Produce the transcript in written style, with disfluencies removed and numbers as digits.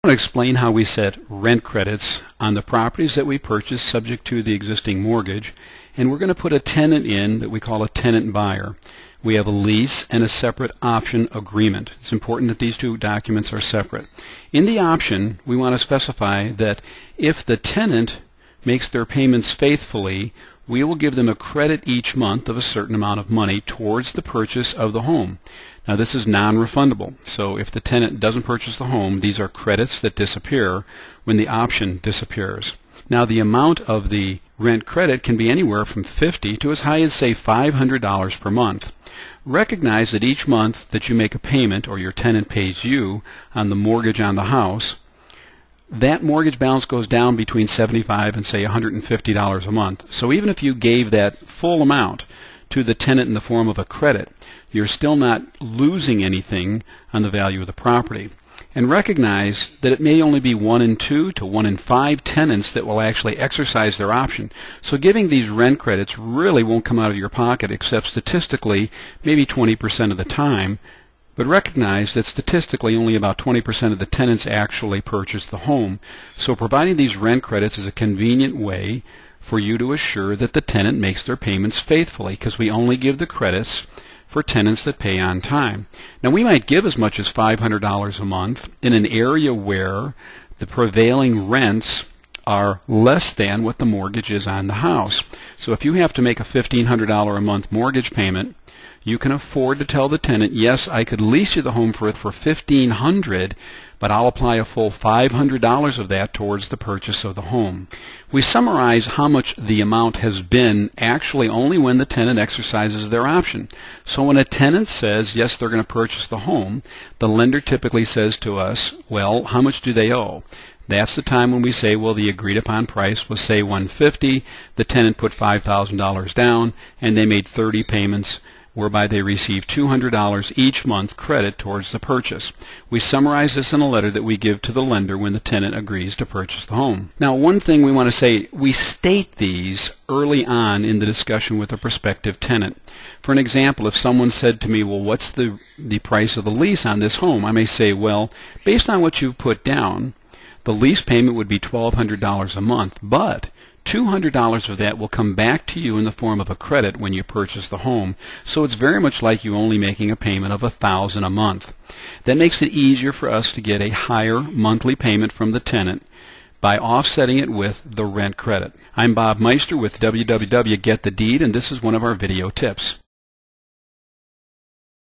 I want to explain how we set rent credits on the properties that we purchase subject to the existing mortgage, and we're going to put a tenant in that we call a tenant buyer. We have a lease and a separate option agreement. It's important that these two documents are separate. In the option, we want to specify that if the tenant makes their payments faithfully, we will give them a credit each month of a certain amount of money towards the purchase of the home. Now this is non-refundable, so if the tenant doesn't purchase the home, these are credits that disappear when the option disappears. Now the amount of the rent credit can be anywhere from $50 to as high as, say, $500 per month. Recognize that each month that you make a payment, or your tenant pays you on the mortgage on the house, that mortgage balance goes down between $75 and, say, $150 a month. So even if you gave that full amount to the tenant in the form of a credit, you're still not losing anything on the value of the property. And recognize that it may only be 1 in 2 to 1 in 5 tenants that will actually exercise their option. So giving these rent credits really won't come out of your pocket, except statistically maybe 20% of the time. But recognize that statistically only about 20% of the tenants actually purchase the home. So providing these rent credits is a convenient way for you to assure that the tenant makes their payments faithfully, because we only give the credits for tenants that pay on time. Now we might give as much as $500 a month in an area where the prevailing rents are less than what the mortgage is on the house. So if you have to make a $1,500 a month mortgage payment, you can afford to tell the tenant, yes, I could lease you the home for $1,500, but I'll apply a full $500 of that towards the purchase of the home. We summarize how much the amount has been actually only when the tenant exercises their option. So when a tenant says, yes, they're going to purchase the home, the lender typically says to us, well, how much do they owe? That's the time when we say, well, the agreed upon price was, say, $150. The tenant put $5,000 down, and they made 30 payments, whereby they receive $200 each month credit towards the purchase. We summarize this in a letter that we give to the lender when the tenant agrees to purchase the home. Now, one thing we want to say, we state these early on in the discussion with a prospective tenant. For an example, if someone said to me, well, what's the price of the lease on this home? I may say, well, based on what you've put down, the lease payment would be $1,200 a month, but $200 of that will come back to you in the form of a credit when you purchase the home. So it's very much like you only making a payment of $1,000 a month. That makes it easier for us to get a higher monthly payment from the tenant by offsetting it with the rent credit. I'm Bob Meister with www.getthedeed, and this is one of our video tips.